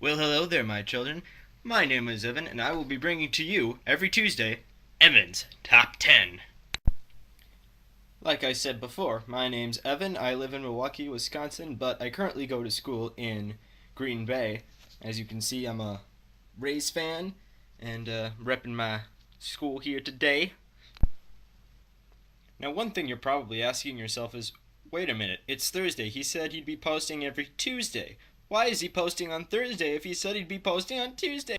Well, hello there, my children. My name is Evan, and I will be bringing to you, every Tuesday, Evan's Top 10. Like I said before, my name's Evan. I live in Milwaukee, Wisconsin, but I currently go to school in Green Bay. As you can see, I'm a Rays fan, and repping my school here today. Now, one thing you're probably asking yourself is, wait a minute, it's Thursday. He said he'd be posting every Tuesday. Why is he posting on Thursday if he said he'd be posting on Tuesday?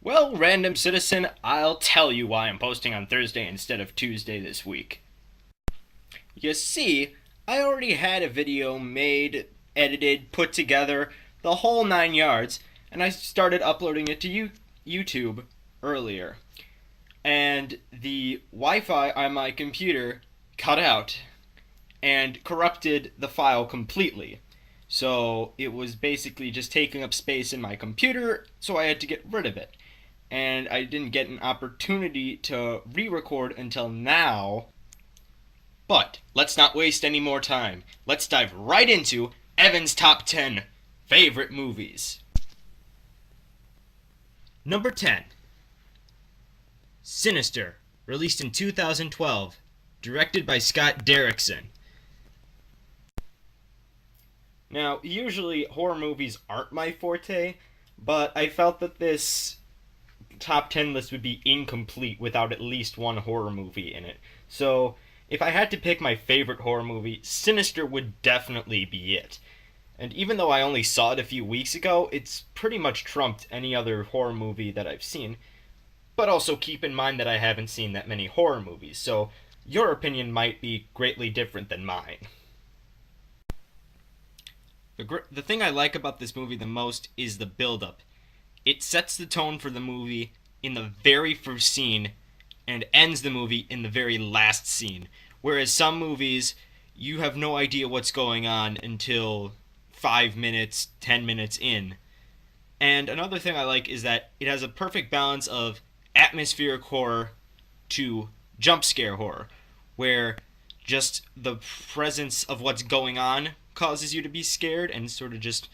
Well, random citizen, I'll tell you why I'm posting on Thursday instead of Tuesday this week. You see, I already had a video made, edited, put together, the whole 9 yards, and I started uploading it to YouTube earlier. And the Wi-Fi on my computer cut out and corrupted the file completely. So it was basically just taking up space in my computer, so I had to get rid of it. And I didn't get an opportunity to re-record until now. But let's not waste any more time. Let's dive right into Evan's Top 10 Favorite Movies. Number 10. Sinister, released in 2012, directed by Scott Derrickson. Now, usually horror movies aren't my forte, but I felt that this top 10 list would be incomplete without at least one horror movie in it. So, if I had to pick my favorite horror movie, Sinister would definitely be it. And even though I only saw it a few weeks ago, it's pretty much trumped any other horror movie that I've seen. But also keep in mind that I haven't seen that many horror movies, so your opinion might be greatly different than mine. The thing I like about this movie the most is the build-up. It sets the tone for the movie in the very first scene and ends the movie in the very last scene. Whereas some movies, you have no idea what's going on until 5 minutes, 10 minutes in. And another thing I like is that it has a perfect balance of atmospheric horror to jump scare horror, where just the presence of what's going on causes you to be scared and sort of just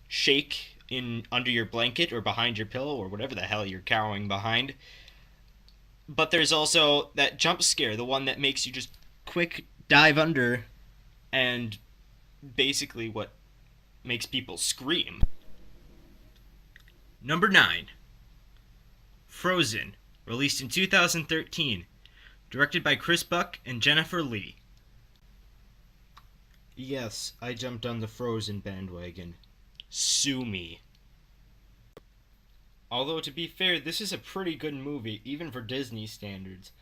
shake in under your blanket or behind your pillow or whatever the hell you're cowering behind. But there's also that jump scare, the one that makes you just quick dive under and basically what makes people scream. Number 9. Frozen, released in 2013, directed by Chris Buck and Jennifer Lee. Yes, I jumped on the Frozen bandwagon. Sue me. Although, to be fair, this is a pretty good movie, even for Disney standards.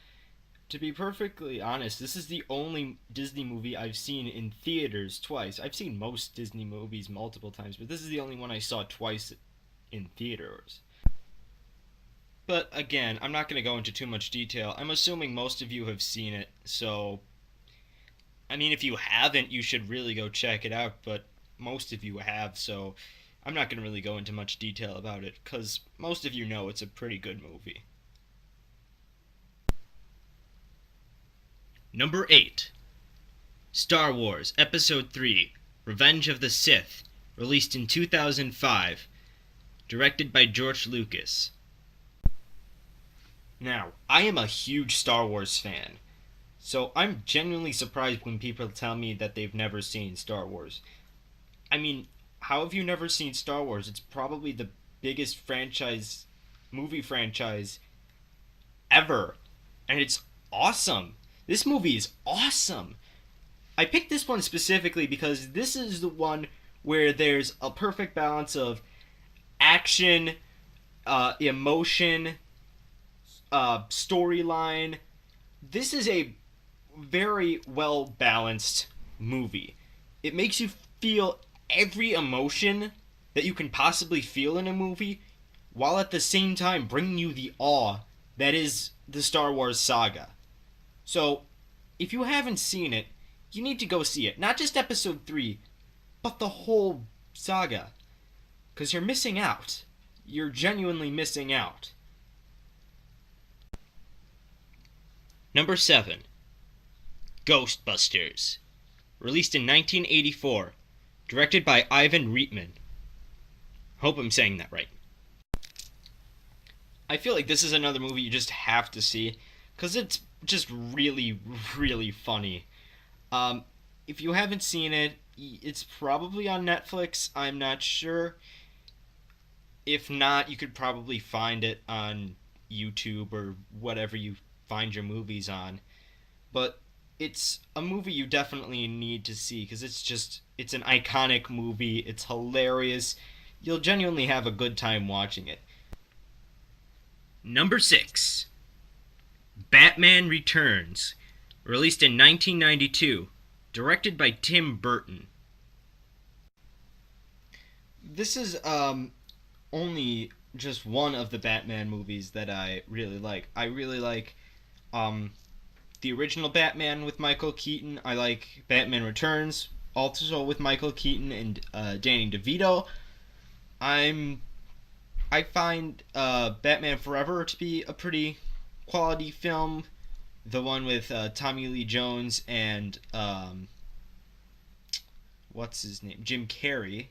To be perfectly honest, this is the only Disney movie I've seen in theaters twice. I've seen most Disney movies multiple times, but this is the only one I saw twice in theaters. But again, I'm not going to go into too much detail. I'm assuming most of you have seen it, so I mean, if you haven't, you should really go check it out, but most of you have, so I'm not going to really go into much detail about it, because most of you know it's a pretty good movie. Number 8. Star Wars Episode 3, Revenge of the Sith, released in 2005, directed by George Lucas. Now, I am a huge Star Wars fan. So I'm genuinely surprised when people tell me that they've never seen Star Wars. I mean, how have you never seen Star Wars? It's probably the biggest movie franchise ever. And it's awesome. This movie is awesome. I picked this one specifically because this is the one where there's a perfect balance of action, emotion, storyline. This is a very well balanced movie. It makes you feel every emotion that you can possibly feel in a movie, while at the same time bringing you the awe that is the Star Wars saga. So, if you haven't seen it, you need to go see it. Not just Episode 3, but the whole saga. Because you're missing out. You're genuinely missing out. Number 7. Ghostbusters, released in 1984, directed by Ivan Reitman. Hope I'm saying that right. I feel like this is another movie you just have to see because it's just really, really funny. Um, if you haven't seen it, it's probably on Netflix. I'm not sure. If not, you could probably find it on YouTube or whatever you find your movies on. But it's a movie you definitely need to see because it's an iconic movie. It's hilarious. You'll genuinely have a good time watching it. Number 6. Batman Returns, released in 1992, directed by Tim Burton. This is only just one of the Batman movies that I really like. I really like um the original Batman with Michael Keaton. I like Batman Returns, also with Michael Keaton and Danny DeVito. I'm I find Batman Forever to be a pretty quality film. The one with Tommy Lee Jones and what's his name, Jim Carrey.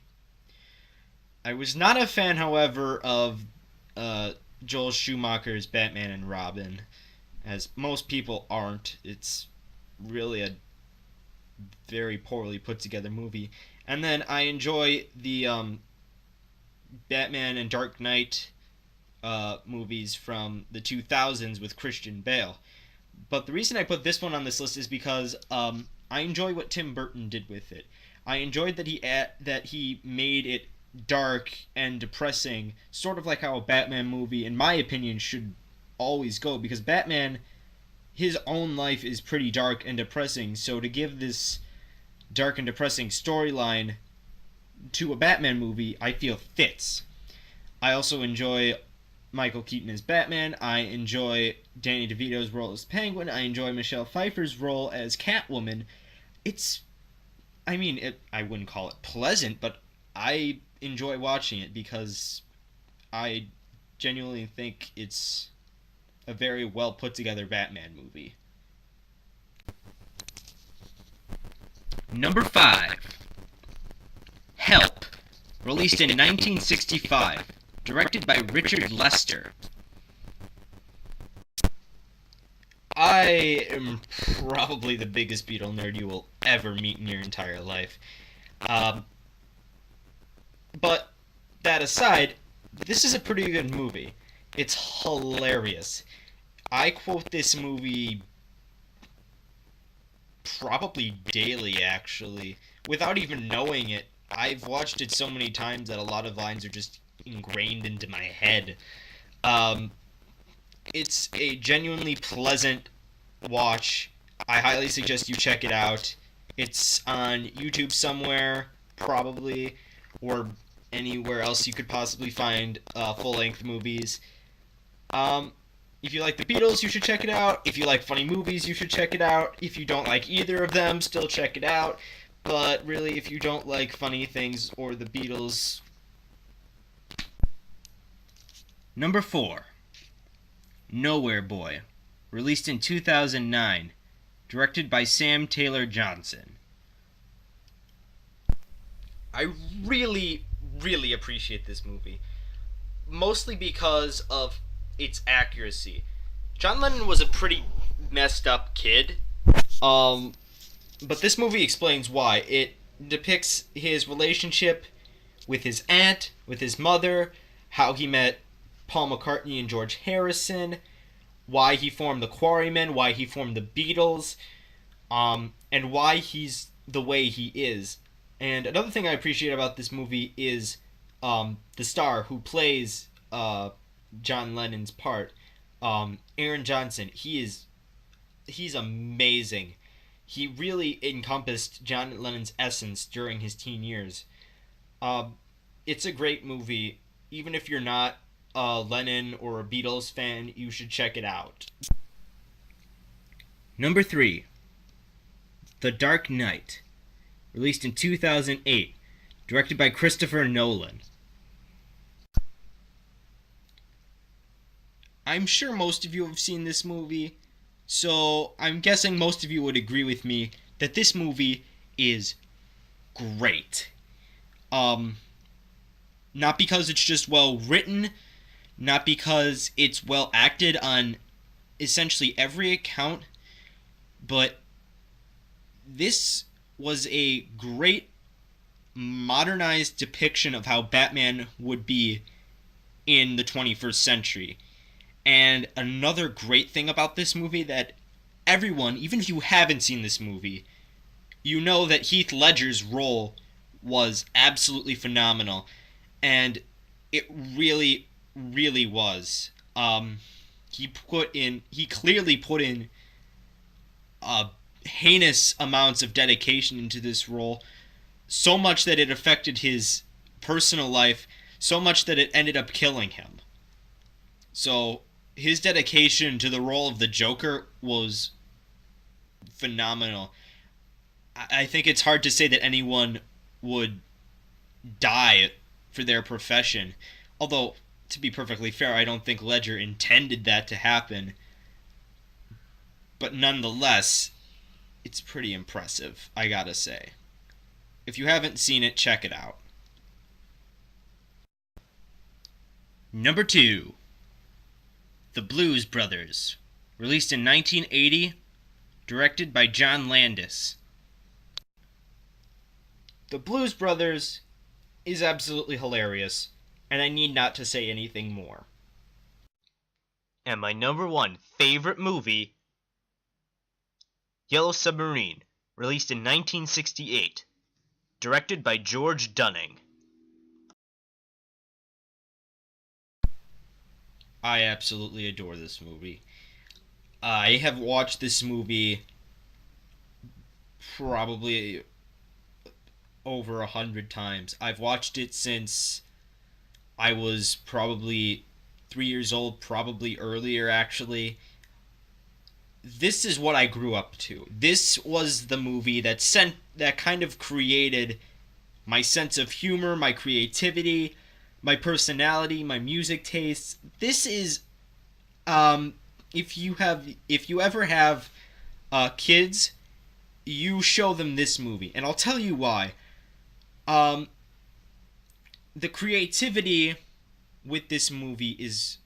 I was not a fan, however, of Joel Schumacher's Batman and Robin, as most people aren't. It's really a very poorly put together movie. And then I enjoy the Batman and Dark Knight movies from the 2000s with Christian Bale. But the reason I put this one on this list is because I enjoy what Tim Burton did with it. I enjoyed that he made it dark and depressing, sort of like how a Batman movie, in my opinion, should always go. Because Batman, his own life is pretty dark and depressing. So to give this dark and depressing storyline to a Batman movie, I feel fits. I also enjoy Michael Keaton as Batman. I enjoy Danny DeVito's role as Penguin. I enjoy Michelle Pfeiffer's role as Catwoman. I wouldn't call it pleasant, but I enjoy watching it because I genuinely think it's a very well put together Batman movie. Number 5. Help, released in 1965, directed by Richard Lester. I am probably the biggest Beatle nerd you will ever meet in your entire life. Um, but that aside, this is a pretty good movie. It's hilarious. I quote this movie probably daily, actually, without even knowing it. I've watched it so many times that a lot of lines are just ingrained into my head. Um, it's a genuinely pleasant watch. I highly suggest you check it out. It's on YouTube somewhere, probably, or anywhere else you could possibly find full-length movies. If you like the Beatles, you should check it out. If you like funny movies, you should check it out. If you don't like either of them, still check it out. But really, if you don't like funny things or the Beatles... Number 4. Nowhere Boy, released in 2009, directed by Sam Taylor Johnson. I really, really appreciate this movie, mostly because of its accuracy. John Lennon was a pretty messed up kid, but this movie explains why. It depicts his relationship with his aunt, with his mother, how he met Paul McCartney and George Harrison, why he formed the Quarrymen, why he formed the Beatles, and why he's the way he is. And another thing I appreciate about this movie is the star who plays John Lennon's part, Aaron Johnson. He's amazing. He really encompassed John Lennon's essence during his teen years. It's a great movie. Even if you're not a Lennon or a Beatles fan, you should check it out. Number 3. The Dark Knight, released in 2008, directed by Christopher Nolan. I'm sure most of you have seen this movie, so I'm guessing most of you would agree with me that this movie is great. Not because it's just well written, not because it's well acted on essentially every account, but this was a great modernized depiction of how Batman would be in the 21st century. And another great thing about this movie that everyone, even if you haven't seen this movie, you know that Heath Ledger's role was absolutely phenomenal. And it really, really was. He clearly put in heinous amounts of dedication into this role, so much that it affected his personal life, so much that it ended up killing him. So his dedication to the role of the Joker was phenomenal. I think it's hard to say that anyone would die for their profession. Although, to be perfectly fair, I don't think Ledger intended that to happen. But nonetheless, it's pretty impressive, I gotta say. If you haven't seen it, check it out. Number 2. The Blues Brothers. Released in 1980, directed by John Landis. The Blues Brothers is absolutely hilarious, and I need not to say anything more. And my number 1 favorite movie, Yellow Submarine, released in 1968, directed by George Dunning. I absolutely adore this movie. I have watched this movie probably over 100 times. I've watched it since I was probably 3 years old, probably earlier actually. This is what I grew up to. This was the movie that kind of created my sense of humor, my creativity, my personality, my music tastes. This is if you ever have kids, you show them this movie, and I'll tell you why. The creativity with this movie is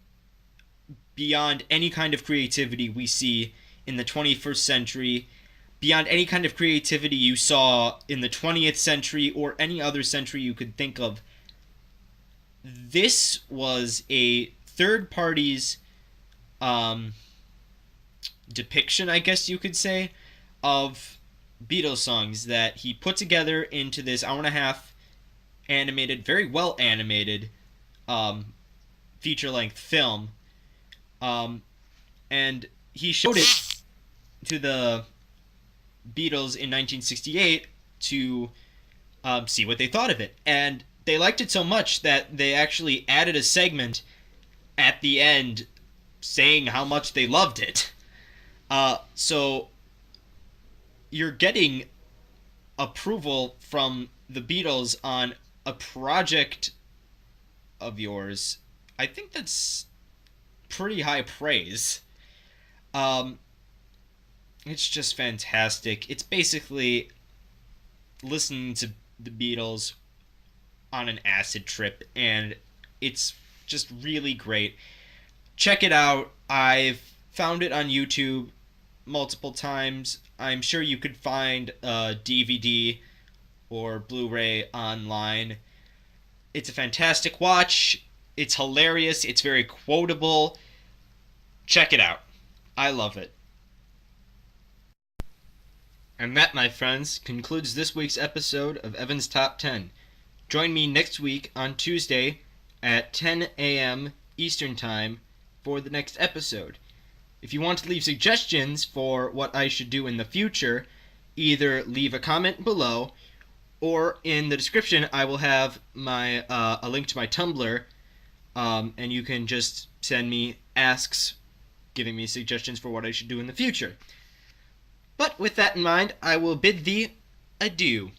beyond any kind of creativity we see in the 21st century, beyond any kind of creativity you saw in the 20th century or any other century you could think of. This was a third party's depiction, I guess you could say, of Beatles songs that he put together into this hour and a half animated, very well animated feature-length film. And he showed it to the Beatles in 1968 to see what they thought of it. And they liked it so much that they actually added a segment at the end saying how much they loved it. So you're getting approval from the Beatles on a project of yours. I think that's pretty high praise. It's just fantastic. It's basically listening to the Beatles on an acid trip, and it's just really great. Check it out. I've found it on YouTube multiple times. I'm sure you could find a DVD or Blu-ray online. It's a fantastic watch. It's hilarious. It's very quotable. Check it out. I love it. And that, my friends, concludes this week's episode of Evan's Top 10. Join me next week on Tuesday at 10 a.m. Eastern Time for the next episode. If you want to leave suggestions for what I should do in the future, either leave a comment below, or in the description I will have my a link to my Tumblr, and you can just send me asks giving me suggestions for what I should do in the future. But with that in mind, I will bid thee adieu.